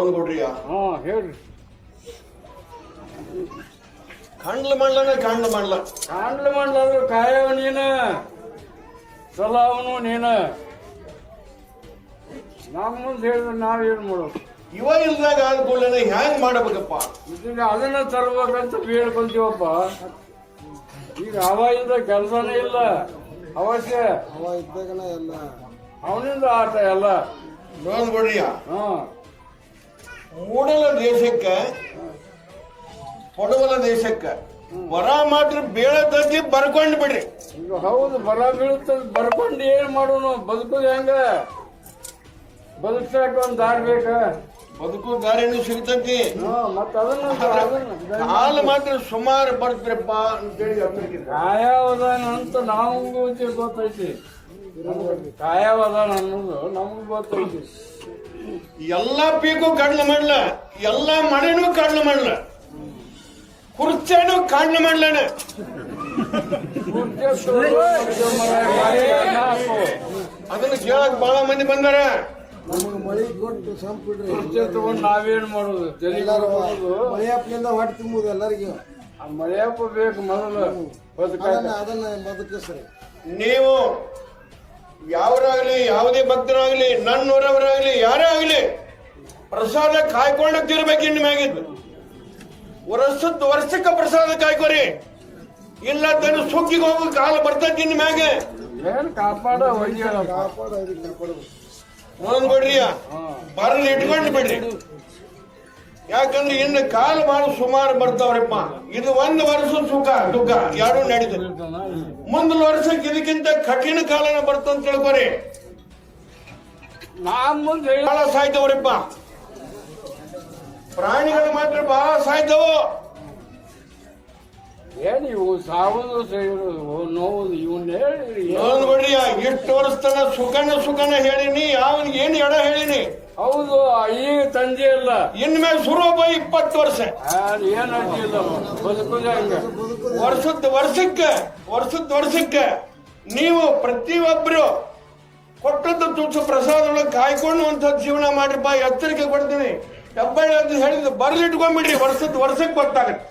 Loan ಕೊಡ್ರಿಯಾ? ಹೇಳ್ರಿ. ಕಾಂಡ್ಲ ಮಾಡ್ಲನ ಕಾಂಡ್ಲ ಮಾಡ್ಲ ಕಾಂಡ್ಲ ಮಾಡ್ಲಾದ್ರು ಕಾಯವ ನೀನ ಸಲಾವನು ನೀನ ನಮ್ಮ ಮುಂದೆ ಹೇಳಿದ್ರೆ ನಾವೇನು ಮಾಡೋದು? ಇವ ಇಲ್ದಾಗ ಆದ್ಕೊಳ್ಳೇನೆ ಹ್ಯಾಂಗ್ ಮಾಡಬೇಕಪ್ಪ? ಈಗ ಅದನ್ನ ತರ್ಬೇಕಂತ ಬೇಡ್ಕೊಂತೀವಪ್ಪ. ಈಗ ಅವ ಇಲ್ದ ಕೆಲಸನೇ ಇಲ್ಲ. ಅವಶ್ಯ ಅವ ಇದ್ದಾಗನ ಎಲ್ಲ ಅವನಿಂದ ಆಟ ಎಲ್ಲ. ಲೋನ್ ಕೊಡ್ರಿಯಾ? ಮೂಡಲ ದೇಶಕ್ಕೆ ಕೊಡವಲ ದೇಶಕ್ಕೆ ಬರ ಮಾತ್ರ ಬೇಳೆ ತಗ್ಗಿ ಬರ್ಕೊಂಡ್ ಬಿಡ್ರಿ. ಈಗ ಹೌದು, ಬರ ಬೀಳುತ್ತದೆ. ಬರ್ಕೊಂಡು ಏನ್ ಮಾಡೋನು? ಬದುಕೋದು ಹೆಂಗ? ಬದುಕ್ಸಾಕ ಒಂದ್ ದಾರಿ ಬೇಕ. ಬದುಕು ದಾರಿನೂ ಸಿಗ್ತತಿ. ಮತ್ತ ಅದನ್ನ ಕಾಲು ಮಾತ್ರ ಸುಮಾರು ಬರ್ತ್ರಪ್ಪ ಅಂತೇಳಿ ಕಾಯವದಾನ ಅಂತ ನಮಗೂ ಗೊತ್ತೈತಿ. ಕಾಯವದಾನ ಅನ್ನೋದು ನಮಗೂ ಗೊತ್ತೈತಿ. ಎಲ್ಲಾ ಪೀಕು ಕಡ್ಲು ಮಾಡ್ಲ, ಎಲ್ಲಾ ಮಳೆನೂ ಕಡ್ಲು ಮಾಡ್ಲ, ಕುರ್ಚೇನು ಕಡ್ಲು ಮಾಡ್ಲನ. ಅದನ್ನ ಕೇಳಕ್ ಬಹಳ ಮಂದಿ ಬಂದಾರ. ನಮಗ ಮಳಿ ಕೊಟ್ಟು ಸಂಪಿಡ್ರಿ ಕುರ್ಚೆ ತಗೊಂಡ್ ನಾವೇನ್ ಮಾಡೋದು? ಮಳೆಯಪ್ಪನಿಂದ ಹೊಟ್ಟೆ ತುಂಬುದು ಎಲ್ಲರಿಗೂ. ಆ ಮಳೆಯಪ್ಪ ಬೇಕು ಮೊದಲು ಅದನ್ನ ಬದುಕಿಸ್ರಿ. ನೀವು ಯಾವರಾಗ್ಲಿ, ಯಾವುದೇ ಭಕ್ತರಾಗ್ಲಿ, ನನ್ನೂರವರಾಗ್ಲಿ, ಯಾರೇ ಆಗ್ಲಿ ಪ್ರಸಾದ ಕಾಯ್ಕೊಂಡಕ್ತಿರ್ಬೇಕು. ಇನ್ನು ಮ್ಯಾಗಿದ್ದು ವರ್ಷಕ್ಕೆ ಪ್ರಸಾದ ಕಾಯ್ಕೋರಿ. ಇಲ್ಲ ತನ್ನ ಸುಕ್ಕಿಗೆ ಹೋಗೋ ಕಾಲ ಬರ್ತೈತಿ. ಇನ್ನು ಮ್ಯಾಗೆ ಏನ್ ಕಾಪಾಡ ಕಾಪಾಡ ಕಾಪಾಡಬೇಕು. ನೋಡ್ಬಿಡ್ರಿಯ ಬರಲ್ ಇಟ್ಕೊಂಡು ಬಿಡ್ರಿ. ಯಾಕಂದ್ರೆ ಇನ್ನು ಕಾಲ ಬಹಳ ಸುಮಾರು ಬರ್ತಾವ್ರಪ್ಪ. ಇದು ಒಂದು ವರ್ಷ ಸುಖ ದುಃಖ ಯಾರು ನಡೀತದೆ. ಮುಂದಿನ ವರ್ಷಕ್ಕೆ ಇದಕ್ಕಿಂತ ಕಠಿಣ ಕಾಲನ ಬರ್ತಂತ ತಿಳ್ಕೊರಿ. ಬಹಳ ಸಾಯ್ತವ್ರಪ್ಪ. ಪ್ರಾಣಿಗಳು ಮಾತ್ರ ಬಹಳ ಸಾಯ್ತವು. ಏನ್ ಇವು ಸಾವುದು ನೋವುದು ಇವನ್ ಹೇಳಿ ನೋಡ್ಬಿಡ್ರಿ. ಎಷ್ಟು ವರ್ಷ ತನ ಸುಖನ ಹೇಳಿನಿ, ಅವನಿಗೆ ಏನ್ ಎಡ ಹೇಳಿನಿ. ಹೌದು, ಈಗ ತಂದೆ ಇಲ್ಲ. ಇನ್ಮೇಲೆ ಶುರುವಪ್ಪ 20 ವರ್ಷ ಏನ್ ಅಡ್ಡಿಲ್ಲ. ಬದುಕುದ ಹಂಗ ವರ್ಷಕ್ಕೆ ನೀವು ಪ್ರತಿಯೊಬ್ಬರು ಕೊಟ್ಟದ್ದು ತುಳಸಿ ಪ್ರಸಾದೊಳಗೆ ಕಾಯ್ಕೊಂಡು ಒಂದ್ ಜೀವನ ಮಾಡ್ರಿಪ್ಪ. ಎಚ್ಚರಿಕೆ ಕೊಡ್ತೀನಿ. ಹೆಬ್ಬಳ್ಳಿ ಅಂತ ಹೇಳಿದ್ರೆ ಬರ್ಲಿಟ್ಕೊಂಡ್ಬಿಡ್ರಿ. ವರ್ಷಕ್ಕೆ ಗೊತ್ತಾಗತ್ತೆ.